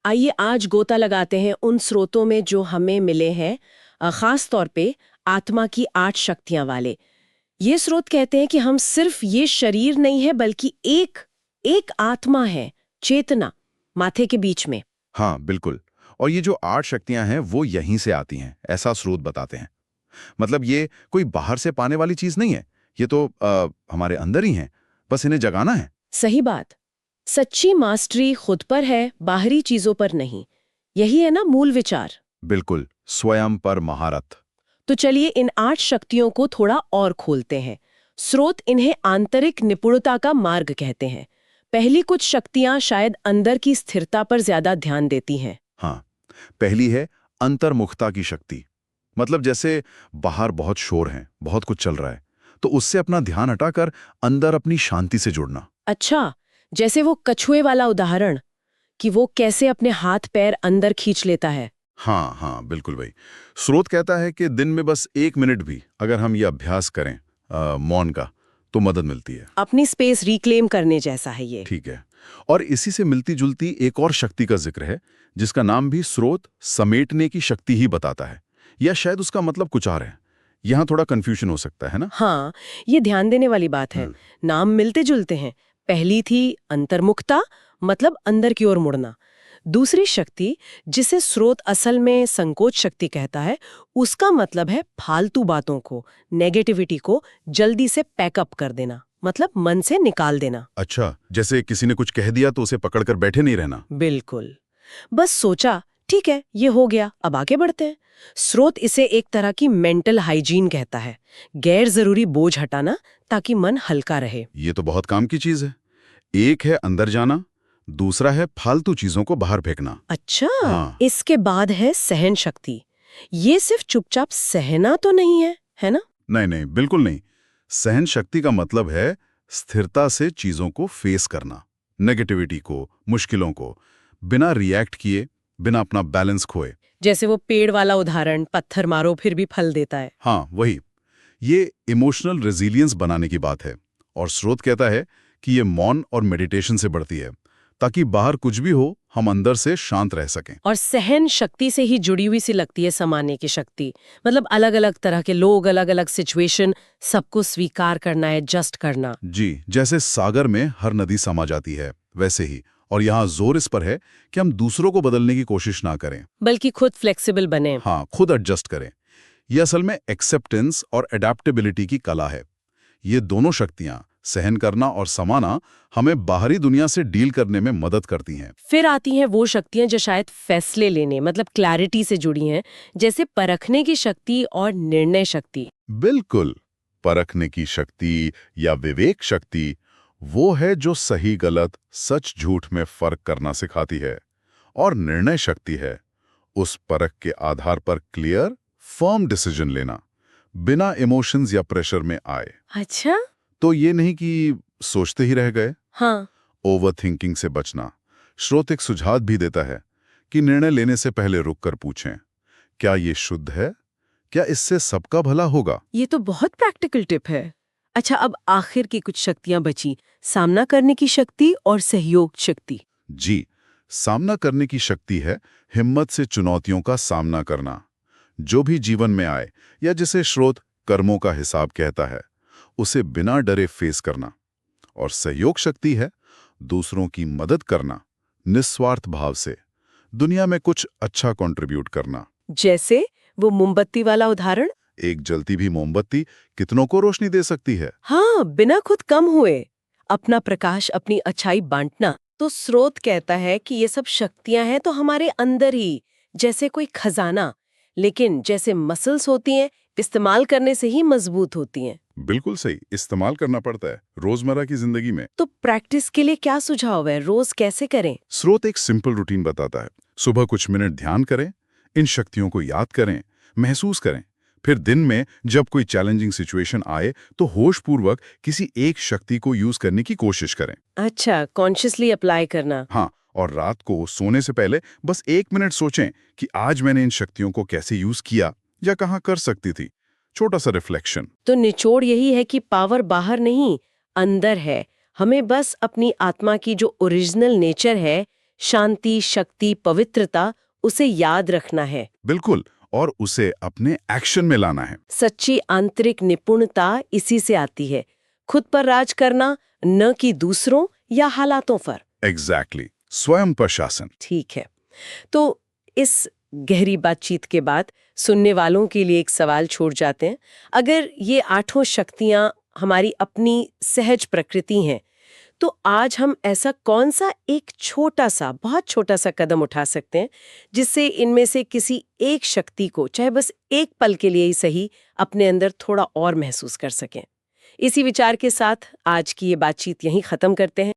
आइए आज गोता लगाते हैं उन स्रोतों में जो हमें मिले हैं, खास तौर पे आत्मा की 8 शक्तियां वाले। ये स्रोत कहते हैं कि हम सिर्फ ये शरीर नहीं है बल्कि एक एक आत्मा है, चेतना, माथे के बीच में। हाँ, बिल्कुल। और ये जो 8 शक्तियां हैं वो यहीं से आती हैं, ऐसा स्रोत बताते हैं। मतलब ये कोई बाहर से पाने वाली चीज नहीं है, ये तो हमारे अंदर ही हैं, बस इन्हें जगाना है। सही बात। सच्ची मास्टरी खुद पर है, बाहरी चीजों पर नहीं। यही है ना मूल विचार। बिल्कुल, स्वयं पर महारत। तो चलिए इन 8 शक्तियों को थोड़ा और खोलते हैं। स्रोत इन्हें आंतरिक निपुणता का मार्ग कहते हैं। पहली कुछ शक्तियां शायद अंदर की स्थिरता पर ज्यादा ध्यान देती हैं। हाँ, पहली है अंतर्मुखता की शक्ति। मतलब जैसे बाहर बहुत शोर है, बहुत कुछ चल रहा है, तो उससे अपना ध्यान हटाकर अंदर अपनी शांति से जुड़ना। अच्छा, जैसे वो कछुए वाला उदाहरण कि वो कैसे अपने हाथ पैर अंदर खींच लेता है। हाँ हाँ, बिल्कुल भाई। स्रोत कहता है कि दिन में बस 1 मिनट भी अगर हम ये अभ्यास करें मौन का, तो मदद मिलती है। अपनी स्पेस रिक्लेम करने जैसा है ये। ठीक है। और इसी से मिलती जुलती एक और शक्ति का जिक्र है, जिसका नाम भी स्रोत समेटने की शक्ति ही बताता है, या शायद उसका मतलब कुछ और है। यहाँ थोड़ा कंफ्यूजन हो सकता है ना। हाँ, ये ध्यान देने वाली बात है। नाम मिलते जुलते हैं। पहली थी अंतर्मुखता, मतलब अंदर की ओर मुड़ना। दूसरी शक्ति, जिसे स्रोत असल में संकोच शक्ति कहता है, उसका मतलब है फालतू बातों को, नेगेटिविटी को जल्दी से पैकअप कर देना, मतलब मन से निकाल देना। अच्छा, जैसे किसी ने कुछ कह दिया तो उसे पकड़कर बैठे नहीं रहना। बिल्कुल। बस सोचा, ठीक है, ये हो गया, अब आगे बढ़ते हैं। स्रोत इसे एक तरह की मेंटल हाइजीन कहता है, गैर जरूरी बोझ हटाना ताकि मन हल्का रहे। ये तो बहुत काम की चीज है। एक है अंदर जाना, दूसरा है फालतू चीजों को बाहर फेंकना। अच्छा, हाँ। इसके बाद है सहन शक्ति। ये सिर्फ चुपचाप सहना तो नहीं है, है ना? नहीं नहीं, बिल्कुल नहीं। सहन शक्ति का मतलब है स्थिरता से चीजों को फेस करना, नेगेटिविटी को, मुश्किलों को, बिना रिएक्ट किए, बिना अपना बैलेंस खोए। जैसे वो पेड़ वाला उदाहरण, पत्थर मारो फिर भी फल देता है। हाँ, वही। ये इमोशनल रेजिलियंस बनाने की बात है। और स्रोत कहता है कि ये मौन और मेडिटेशन से बढ़ती है, ताकि बाहर कुछ भी हो हम अंदर से शांत रह सकें। और सहन शक्ति से ही जुड़ी हुई सी लगती है समाने की शक्ति। मतलब अलग अलग तरह के लोग, अलग अलग सिचुएशन, सबको स्वीकार करना है, एडजस्ट करना। जी, जैसे सागर में हर नदी समा जाती है, वैसे ही। और यहाँ जोर इस पर है कि हम दूसरों को बदलने की कोशिश ना करें, बल्कि खुद फ्लेक्सिबल बने। हाँ, खुद एडजस्ट करें। ये असल में एक्सेप्टेंस और एडेप्टेबिलिटी की कला है। ये दोनों शक्तियां, सहन करना और समाना, हमें बाहरी दुनिया से डील करने में मदद करती हैं। फिर आती हैं वो शक्तियां जो शायद फैसले लेने, मतलब क्लैरिटी से जुड़ी हैं, जैसे परखने की शक्ति और निर्णय शक्ति। बिल्कुल। परखने की शक्ति या विवेक शक्ति वो है जो सही गलत, सच झूठ में फर्क करना सिखाती है। और निर्णय शक्ति है उस परख के आधार पर क्लियर, फर्म डिसीजन लेना, बिना इमोशंस या प्रेशर में आए। अच्छा। तो ये नहीं कि सोचते ही रह गए। हाँ। ओवर थिंकिंग से बचना। स्रोत एक सुझाव भी देता है कि निर्णय लेने से पहले रुककर पूछें, क्या ये शुद्ध है? क्या इससे सबका भला होगा? ये तो बहुत प्रैक्टिकल टिप है। अच्छा, अब आखिर की कुछ शक्तियां बची, सामना करने की शक्ति और सहयोग शक्ति। जी, सामना करने की शक्ति है हिम्मत से चुनौतियों का सामना करना, जो भी जीवन में आए, या जिसे स्रोत कर्मों का हिसाब कहता है, उसे बिना डरे फेस करना। और सहयोग शक्ति है दूसरों की मदद करना, निस्वार्थ भाव से, दुनिया में कुछ अच्छा कंट्रीब्यूट करना। जैसे वो मोमबत्ती वाला उदाहरण। एक जलती भी मोमबत्ती कितनों को रोशनी दे सकती है। हाँ, बिना खुद कम हुए अपना प्रकाश, अपनी अच्छाई बांटना। तो स्रोत कहता है कि ये सब शक्तियां हैं तो हमारे अंदर ही, जैसे कोई खजाना, लेकिन जैसे मसल्स होती हैं, इस्तेमाल करने से ही मजबूत होती हैं। बिल्कुल सही, इस्तेमाल करना पड़ता है रोजमर्रा की जिंदगी में। तो प्रैक्टिस के लिए क्या सुझाव है, रोज कैसे करें? स्रोत एक सिंपल रूटीन बताता है। सुबह कुछ मिनट ध्यान करें, इन शक्तियों को याद करें, महसूस करें। फिर दिन में जब कोई चैलेंजिंग सिचुएशन आए तो होशपूर्वक किसी एक शक्ति को यूज करने की कोशिश करें। अच्छा, कॉन्शियसली अप्लाई करना। हाँ, और रात को सोने से पहले बस 1 मिनट सोचें कि आज मैंने इन शक्तियों को कैसे यूज किया या कहाँ कर सकती थी। छोटा सा रिफ्लेक्शन। तो निचोड़ यही है कि पावर बाहर नहीं, अंदर है। हमें बस अपनी आत्मा की जो ओरिजिनल नेचर है, शांति, शक्ति, पवित्रता उसे याद रखना है। बिल्कुल, और उसे अपने एक्शन में लाना है। सच्ची आंतरिक निपुणता इसी से आती है, खुद पर राज करना, न कि दूसरों या हालातों पर। एग्जैक्टली, स्वयं पर शासन। ठीक है, तो इस गहरी बातचीत के बाद सुनने वालों के लिए एक सवाल छोड़ जाते हैं। अगर ये 8 शक्तियां हमारी अपनी सहज प्रकृति हैं, तो आज हम ऐसा कौन सा एक छोटा सा, बहुत छोटा सा कदम उठा सकते हैं जिससे इनमें से किसी एक शक्ति को, चाहे बस एक पल के लिए ही सही, अपने अंदर थोड़ा और महसूस कर सकें। इसी विचार के साथ आज की ये बातचीत यहीं खत्म करते हैं।